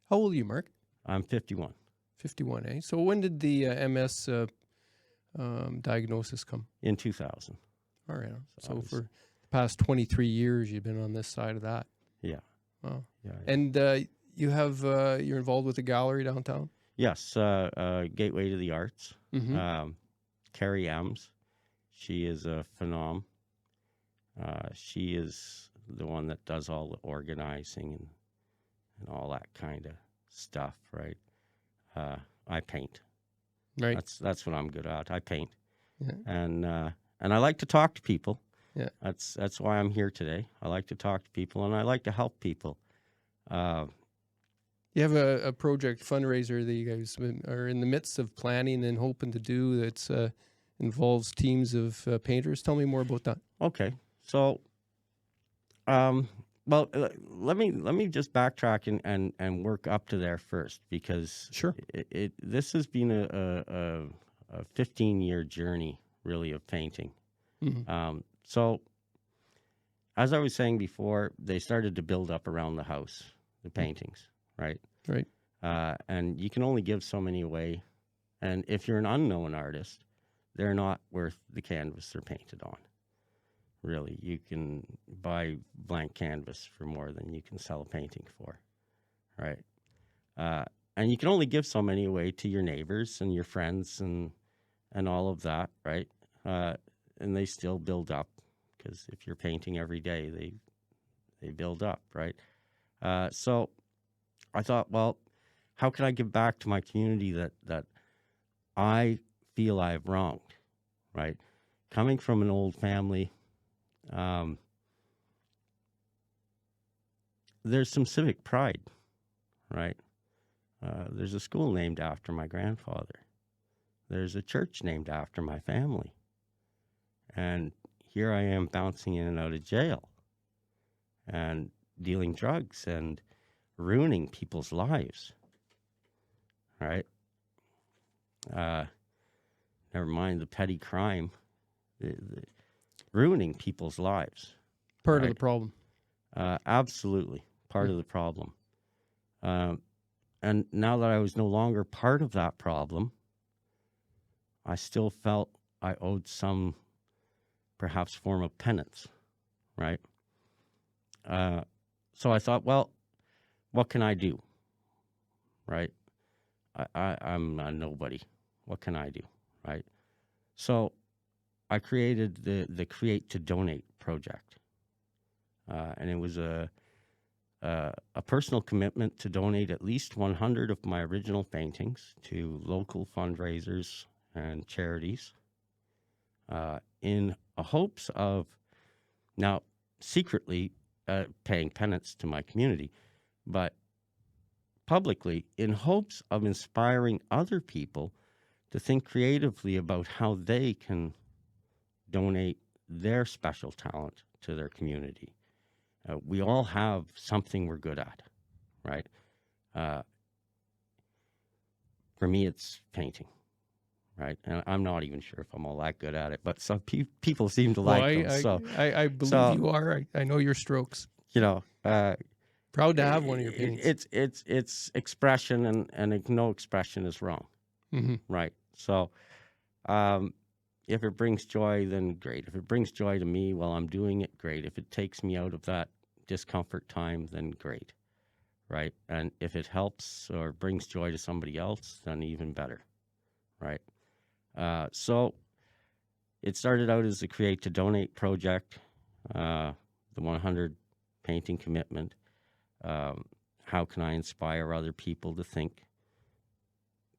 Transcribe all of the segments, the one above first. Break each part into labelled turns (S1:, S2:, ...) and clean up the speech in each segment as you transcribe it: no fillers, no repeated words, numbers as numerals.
S1: How old are you, Mark?
S2: I'm 51.
S1: 51, eh? So when did the MS diagnosis come?
S2: In 2000.
S1: All right. So
S2: was-
S1: for the past 23 years, you've been on this side of that.
S2: Yeah.
S1: Wow.
S2: Yeah.
S1: And you're involved with a gallery downtown?
S2: Yes, Gateway to the Arts.
S1: Mm-hmm.
S2: Carrie Ems, she is a phenom. She is the one that does all the organizing and all that kind of stuff, right? I paint.
S1: Right.
S2: That's what I'm good at. I paint,
S1: Yeah.
S2: and I like to talk to people.
S1: Yeah.
S2: That's why I'm here today. I like to talk to people, and I like to help people.
S1: You have a project fundraiser that you guys are in the midst of planning and hoping to do that's involves teams of painters. Tell me more about that.
S2: Okay, so well, let me just backtrack and work up to there first, because
S1: Sure.
S2: this has been a 15-year journey, really, of painting.
S1: Mm-hmm.
S2: So, as I was saying before, they started to build up around the house, the paintings, right?
S1: Right.
S2: And you can only give so many away. And if you're an unknown artist, they're not worth the canvas they're painted on. Really, you can buy blank canvas for more than you can sell a painting for, right? And you can only give so many away to your neighbors and your friends and all of that, right? And they still build up, because if you're painting every day, they build up, right? So I thought, well, how can I give back to my community that I feel I've wronged, right? Coming from an old family, there's some civic pride, right? There's a school named after my grandfather. There's a church named after my family. And here I am bouncing in and out of jail and dealing drugs and ruining people's lives, right? Never mind the petty crime, ruining people's lives.
S1: Part
S2: right?
S1: of the problem.
S2: Absolutely part of the problem. And now that I was no longer part of that problem, I still felt I owed some perhaps form of penance, right? So I thought, well, what can I do, right? I'm a nobody. What can I do, right? So I created the Create to Donate project. And it was a personal commitment to donate at least 100 of my original paintings to local fundraisers and charities, in hopes of, now secretly, paying penance to my community, but publicly, in hopes of inspiring other people to think creatively about how they can donate their special talent to their community. We all have something we're good at, right? For me, it's painting, right? And I'm not even sure if I'm all that good at it, but some people seem to like them. So
S1: I believe you are. I know your strokes.
S2: you know,
S1: Proud to have one of your paintings.
S2: it's expression, and no expression is wrong, right? So, if it brings joy, then great. If it brings joy to me while I'm doing it, great. If it takes me out of that discomfort time, then great, right? And if it helps or brings joy to somebody else, then even better, right? So it started out as the Create to Donate project, the 100 painting commitment. How can I inspire other people to think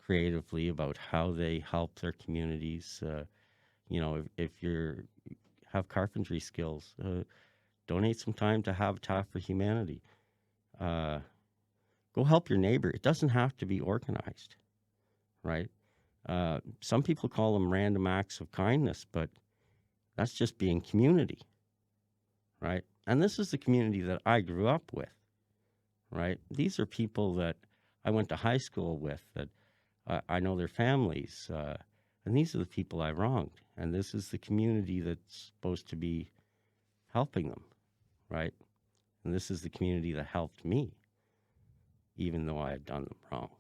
S2: creatively about how they help their communities? If you have carpentry skills, donate some time to Habitat for Humanity. Go help your neighbor. It doesn't have to be organized, right? Some people call them random acts of kindness, but that's just being community, right? And this is the community that I grew up with, right? These are people that I went to high school with, that I know their families, and these are the people I wronged. And this is the community that's supposed to be helping them, right? And this is the community that helped me. even though I had done them wrong,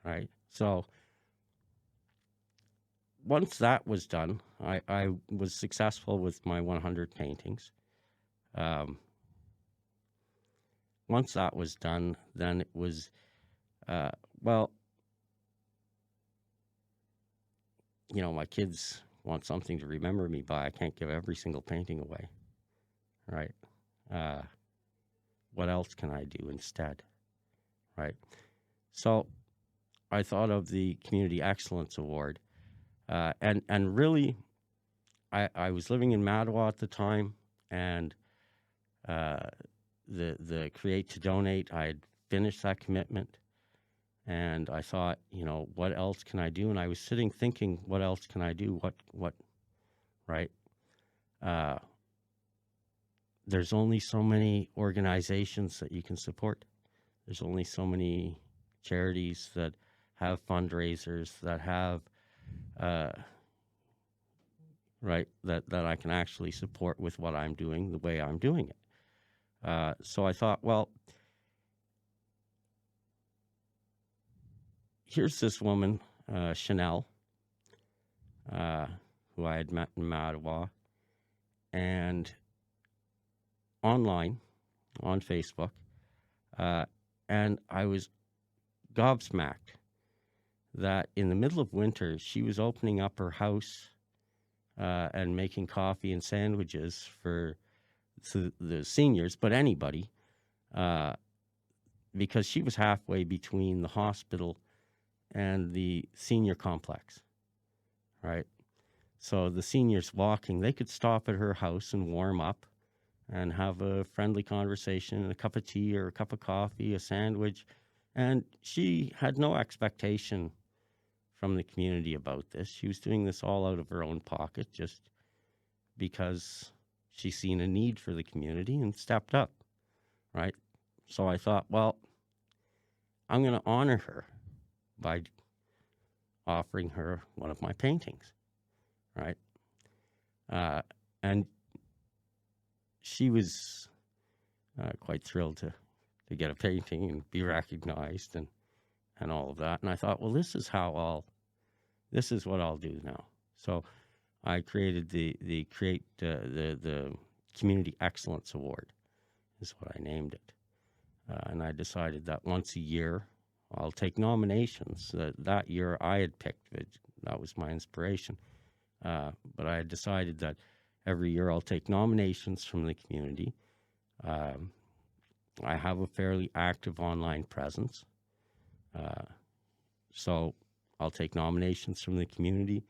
S2: right? So once that was done, I was successful with my 100 paintings. Once that was done, then it was, well, my kids want something to remember me by. I can't give every single painting away, right? What else can I do instead, right? So I thought of the Community Excellence Award, and really, I was living in Mattawa at the time, and the Create to Donate, I had finished that commitment, and I thought, what else can I do? And I was sitting thinking, what else can I do? What, right? There's only so many organizations that you can support. There's only so many charities that have fundraisers, that have, right, that I can actually support with what I'm doing the way I'm doing it. So I thought, well, here's this woman, Chanel, who I had met in Mattawa, and online, on Facebook, and I was gobsmacked that in the middle of winter, she was opening up her house and making coffee and sandwiches for the seniors, but anybody, because she was halfway between the hospital and the senior complex, right? So the seniors walking, they could stop at her house and warm up and have a friendly conversation, a cup of tea or a cup of coffee, a sandwich. And she had no expectation from the community about this. She was doing this all out of her own pocket just because she's seen a need for the community and stepped up, right? So I thought, well, I'm going to honor her by offering her one of my paintings, right? And she was quite thrilled to get a painting and be recognized and all of that. And I thought, well, this is what I'll do now. So I created the Community Excellence Award, is what I named it. And I decided that once a year, I'll take nominations. That year I had picked it. That was my inspiration. But I had decided that every year I'll take nominations from the community. I have a fairly active online presence. So I'll take nominations from the community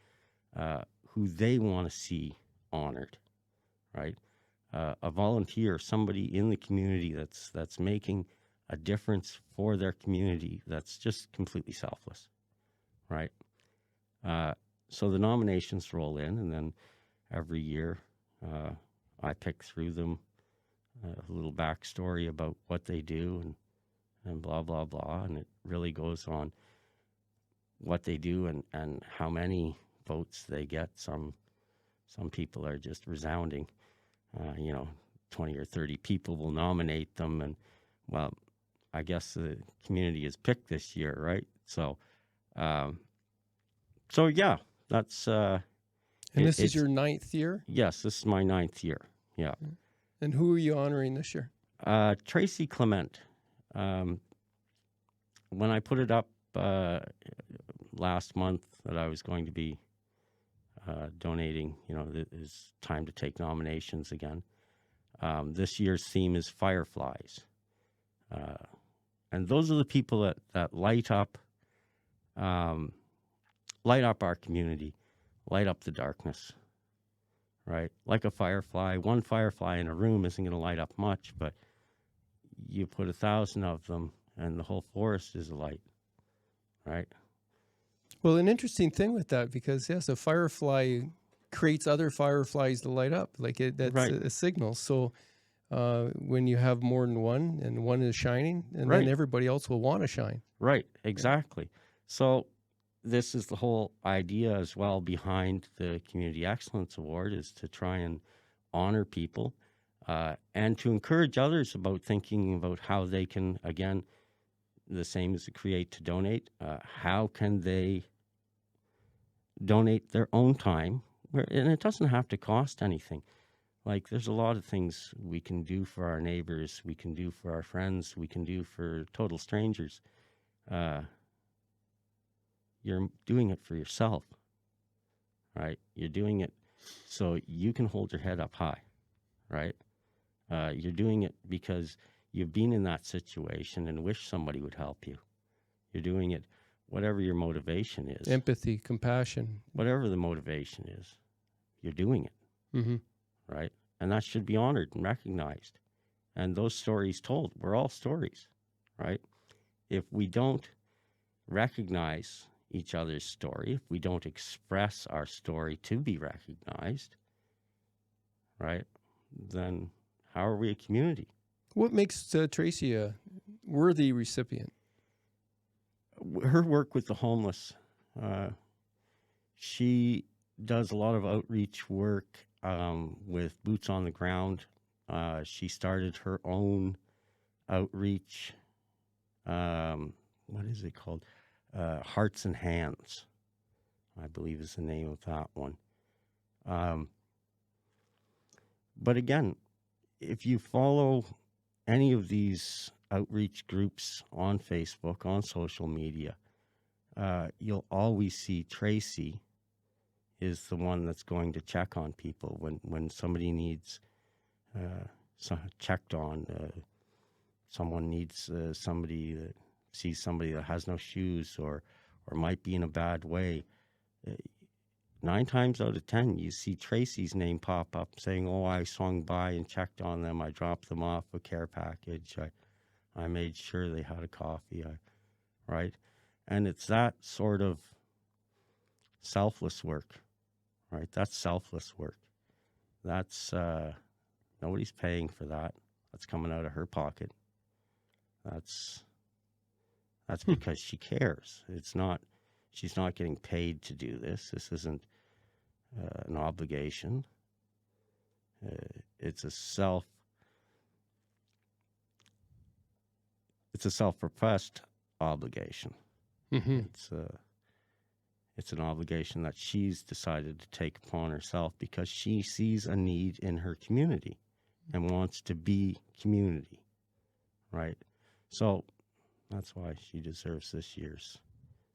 S2: who they want to see honored, right? A volunteer, somebody in the community that's making a difference for their community, that's just completely selfless, right? So the nominations roll in, and then every year I pick through them, a little backstory about what they do and blah, blah, blah. And it really goes on what they do and how many votes they get. Some people are just resounding. 20 or 30 people will nominate them. And, well, I guess the community is picked this year, right? So, yeah, that's...
S1: and this is your 9th year?
S2: Yes, this is my 9th year, yeah.
S1: And who are you honoring this year?
S2: Tracy Clement. When I put it up last month that I was going to be donating, it's time to take nominations again. This year's theme is fireflies. And those are the people that light up our community, light up the darkness, right? Like a firefly. One firefly in a room isn't going to light up much, but you put 1,000 of them and the whole forest is alight, right?
S1: Well, an interesting thing with that, because yes, a firefly creates other fireflies to light up. That's
S2: right.
S1: a signal. So when you have more than one and one is shining, and
S2: right.
S1: then everybody else will want to shine.
S2: Right, exactly. Yeah. So this is the whole idea as well behind the Community Excellence Award, is to try and honor people and to encourage others about thinking about how they can, again, the same as the create to donate. How can they donate their own time? And it doesn't have to cost anything. Like, there's a lot of things we can do for our neighbors, we can do for our friends, we can do for total strangers. You're doing it for yourself, right? You're doing it so you can hold your head up high, right? You're doing it because you've been in that situation and wish somebody would help you. You're doing it, whatever your motivation is.
S1: Empathy, compassion.
S2: Whatever the motivation is, you're doing it,
S1: Mm-hmm.
S2: right? And that should be honored and recognized. And those stories told, we're all stories, right? If we don't recognize each other's story, if we don't express our story to be recognized, right, then how are we a community?
S1: What makes Tracy a worthy recipient?
S2: Her work with the homeless. She does a lot of outreach work with boots on the ground. She started her own outreach. What is it called? Hearts and Hands, I believe is the name of that one. But again, if you follow any of these outreach groups on Facebook, on social media, you'll always see Tracy is the one that's going to check on people when somebody needs checked on. Someone needs somebody that sees somebody that has no shoes or might be in a bad way. 9 times out of 10, you see Tracy's name pop up saying, "Oh, I swung by and checked on them. I dropped them off a care package. I made sure they had a coffee." Right? And it's that sort of selfless work, right? That's selfless work. That's nobody's paying for that. That's coming out of her pocket. That's because she cares. She's not getting paid to do this. This isn't an obligation. It's a self-professed obligation.
S1: Mm-hmm.
S2: It's an obligation that she's decided to take upon herself because she sees a need in her community and wants to be community, right? So that's why she deserves this year's.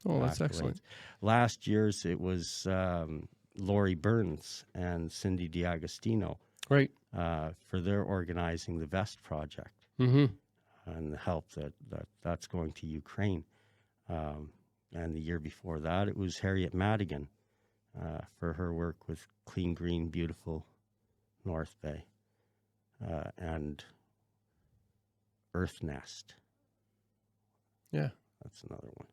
S1: Oh, that's
S2: accolades.
S1: excellent.
S2: Last year's, it was Lori Burns and Cindy D'Agostino
S1: Right.
S2: for their organizing the Vest Project
S1: Mm-hmm.
S2: and the help that's going to Ukraine. And the year before that, it was Harriet Madigan for her work with Clean, Green, Beautiful North Bay and Earth Nest.
S1: Yeah.
S2: That's another one.